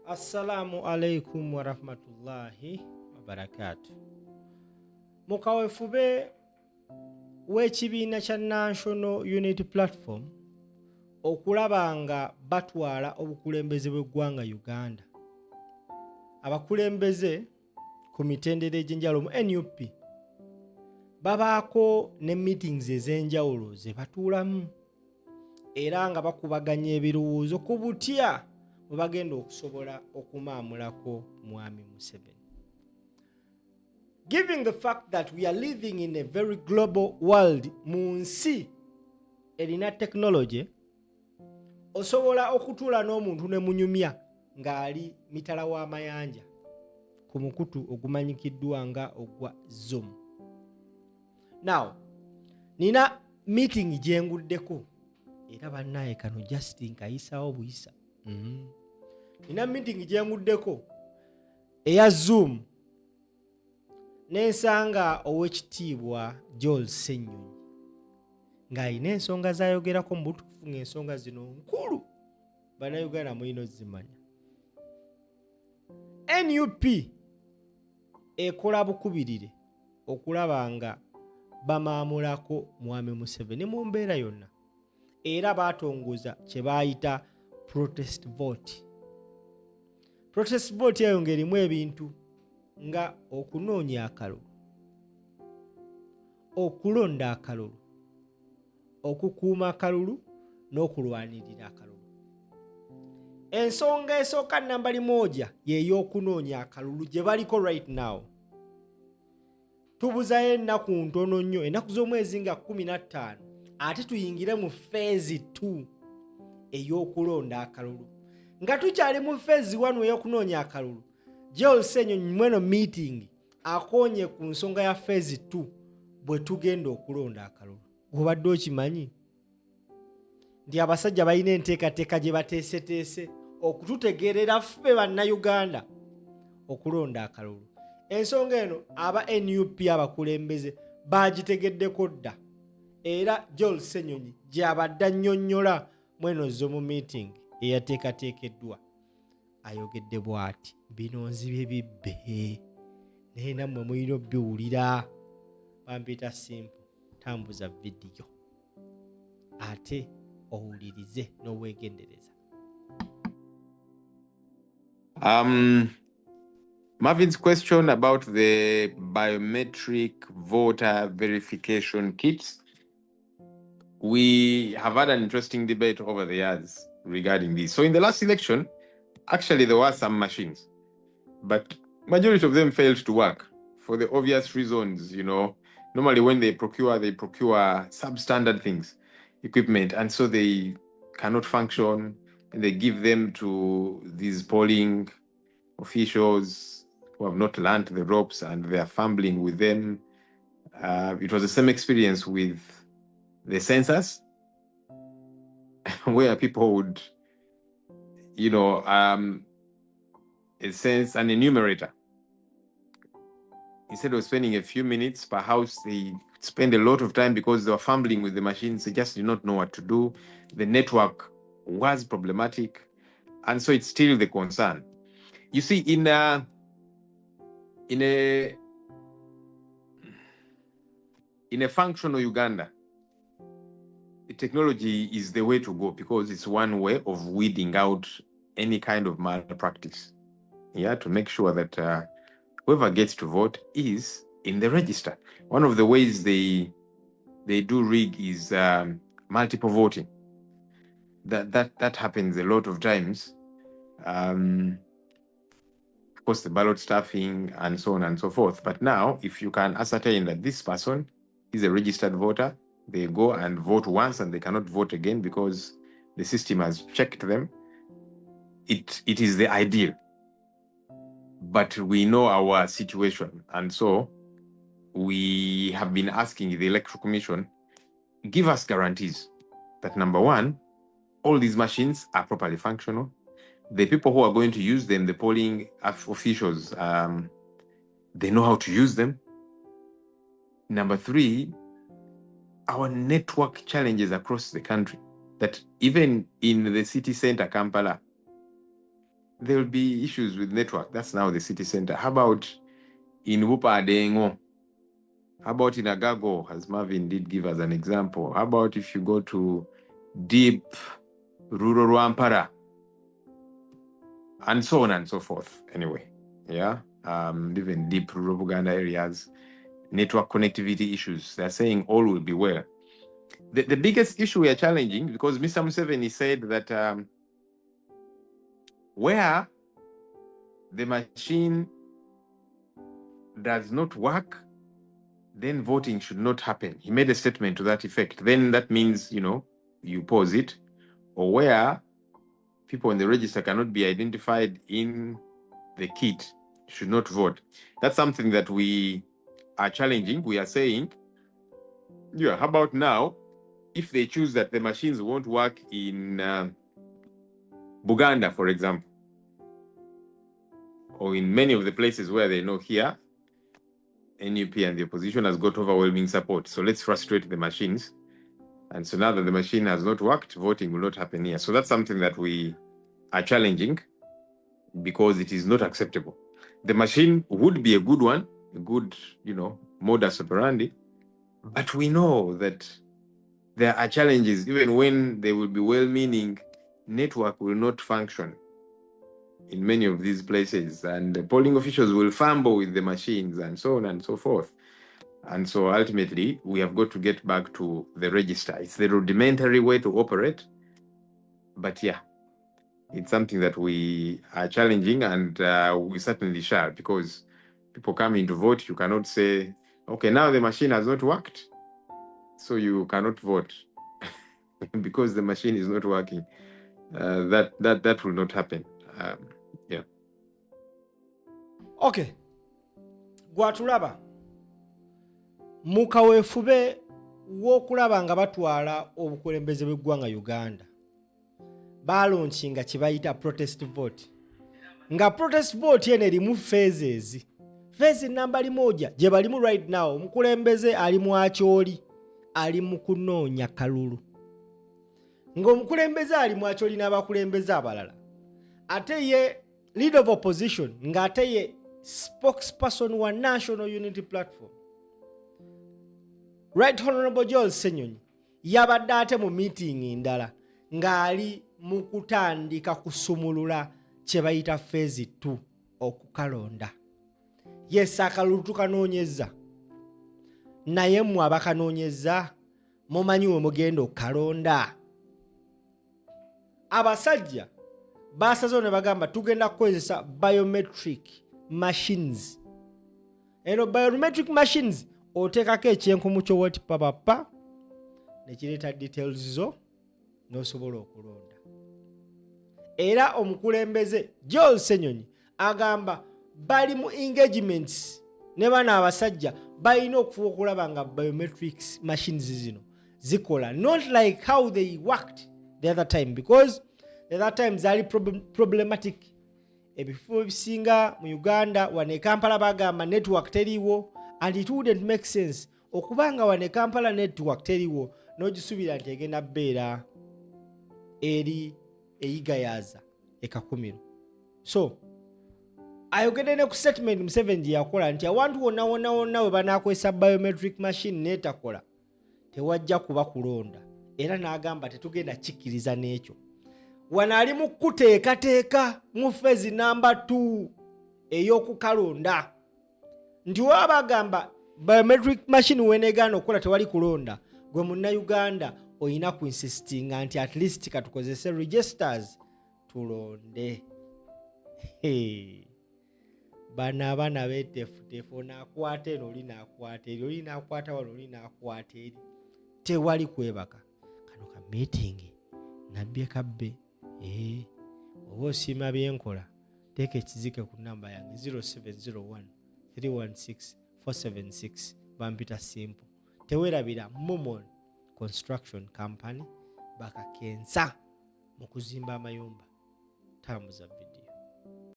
Assalamu alaikum wa rahmatullahi wa barakatuh. Mukawefube w'ekibiina kya National Unity Platform okulaba nga batwala obukulembeze bw'eggwanga Uganda. Abakulembeze ku mitendera egy'enjawulo mu NUP babaako ne meetings ez'enjawulo ze batuulamu era nga bakubaganya ebirowoozo ku butya bwe bagenda okusobola okumaamulako Mwami Museveni. Given the fact that we are living in a very global world, mu nsi erina technology, osobola okutuula n'omuntu ne munyumya ng'ali mitala w'amayanja ku mukutu ogumanyikiddwa nga ogwa Zoom. Now, nina meeting gye nguddeko era bannaye kano Justin kayisawo buyisa. Nina meeting gye nguddeko eya Zoom n'ensanga ow'ekitiibwa Ssenyonyi ng'alina ensonga z'ayogerako mu butuufu ng'ensonga zino nkulu bannayuganda mulina ozimanya. NUP ekola bukubirire okulaba nga bamaamulako Mwami Museveni mu mbeera yonna era baatongoza kye baayita protest vote. Protest vote eyo ng'erimu ebintu nga okunoonya akalulu, okulonda akalulu, okukuuma akalulu n'okulwanirira akalulu. Ensonga esooka nambali moja y'ey'okunoonya akalulu gye baliko right now. Tubuzayo ennaku ntono nnyo, ennaku z'omwezi nga 15 ate tuyingire mu phase 2 ey'okulonda akalulu. Nga tukyali mu phase 1 ey'okunoonya akalulu, Ssenyonyi mweno meeting akonye ku nsonga ya phase 2 bwe tugenda okulonda akalulu. Obadde okimanyi nti abasajja balina enteekateeka gye bateeseteese okututegeerera ffe bannayuganda okulonda akalulu. Ensonga eno aba NUP abakulembeze baagitegeddeko dda era Ssenyonyi gy'abadde annyonnyola mweno Zoom meeting eyateekateekeddwa ayogedde bw'ati, bino nzibye bibbe naye nammwe mulina obbiwulira. Bampita simple, tambuza vidiyo ate owulirize n'obwegendereza. Marvin's question about the biometric voter verification kits. We have had an interesting debate over the years regarding this. So in the last election, actually there were some machines, but majority of them failed to work for the obvious reasons, you know. Normally when they procure substandard things, equipment, and so they cannot function, and they give them to these polling officials who have not learned the ropes and they are fumbling with them. It was the same experience with the census, where people would, you know, an enumerator. Instead of spending a few minutes per house, they spend a lot of time because they were fumbling with the machines. They just did not know what to do. The network was problematic, and so it's still the concern. You see, in a functional Uganda, the technology is the way to go because it's one way of weeding out any kind of malpractice. Yeah, to make sure that whoever gets to vote is in the register. One of the ways they do rig is multiple voting. That happens a lot of times. Of course, the ballot stuffing and so on and so forth. But now, if you can ascertain that this person is a registered voter, they go and vote once and they cannot vote again because the system has checked them. It is the ideal. But we know our situation, and so we have been asking the Electoral Commission, give us guarantees that, number one, all these machines are properly functional. The people who are going to use them, the polling officials, they know how to use them. Number three, our network challenges across the country, that even in the city center, Kampala, there will be issues with network. That's now the city center. How about in Wupadengo? How about in Agago, as Marvin did give us an example? How about if you go to deep rural Rwampara? And so on and so forth. Anyway, yeah, even deep rural Buganda areas, network connectivity issues. They're saying all will be well. The biggest issue we are challenging, because Mr. Museveni said that where the machine does not work, then voting should not happen. He made a statement to that effect. Then that means, you pause it, or where people in the register cannot be identified in the kit, should not vote. That's something that we are challenging. We are saying, how about now, if they choose that the machines won't work in Buganda, for example, or in many of the places where they know here, NUP and the opposition has got overwhelming support. So let's frustrate the machines. And so now that the machine has not worked, voting will not happen here. So that's something that we are challenging, because it is not acceptable. The machine would be a good one, a good, modus operandi, but we know that there are challenges. Even when they will be well-meaning, network will not function in many of these places, and the polling officials will fumble with the machines and so on and so forth. And so ultimately, we have got to get back to the register. It's the rudimentary way to operate, but yeah, it's something that we are challenging, and we certainly shall, because people coming to vote, you cannot say, okay, now the machine has not worked, so you cannot vote because the machine is not working. That will not happen. Yeah. Okay. Gwatulaba. Mukaweefube w'okulaba nga batwala obukulembeze bw'eggwanga Uganda. Balaunchinga kye bayita protest vote. Nga protest vote eno erimu phases. Phase nambali moja gye balimu right now, omukulembeze ali mu Acholi, ali mu kunoonya kalulu. Ng'omukulembeze ali mu Acholi n'abakulembeze abalala. Ate ye leader of opposition nga ate ye spokesperson wa National Unity Platform. Right Honorable Joel Ssenyonyi yabadde ate mu meeting ndala ng'ali mu kutandika kusumulula kye bayita phase 2 okukalonda. Yes, akalulu tukanoonyezza. Naye mmwe abakanoonyezza mumanyi we mugenda okukalonda. Abasajja basazeewo ne bagamba tugenda kukozesa biometric machines. Eno biometric machines oteekako ekyenkumu ky'owati papapa ne kireeta details zo n'osobola okulonda. Era omukulembeze Joel Ssenyonyi agamba bali mu engagements ne bana abasajja balina okufuba okulaba nga biometrics machines zino zikola, not like how they worked the other time, because the other time zali problematic. Ebifo ebisinga mu Uganda wane Kampala bagamba network teriwo, and it wouldn't make sense okubanga wane Kampala network teriwo n'ogisubira nti egenda bbeera eri eyigayaza ekakumiro. So ayogedde ne ku statement Museveni yakola nti awantu wonna we banaakozesa biometric machine n'etakola tewajja kuba kulonda, era n'agamba tetugenda kikkiriza n'ekyo. Wano ali mu kuteekateeka mu phase number 2 ey'okukalonda nti waba agamba biometric machine weneegaana okukola tewali kulonda, gwe munnayuganda oyina ku insistinga nti at least katukozese registers tulonde. Bana abaana beeteefuteefu, onaakwata eno oli naakwata eri, oli naakwata wano oli naakwata eri, tewali kwebaka. Kano ka meeting nabbye kabbe. Oba osiima byenkola teeka ekizike ku namba yange 0701 316 476 bampita simple. Tewerabira Momon Construction Company bakakensa mu kuzimba amayumba. Tambuza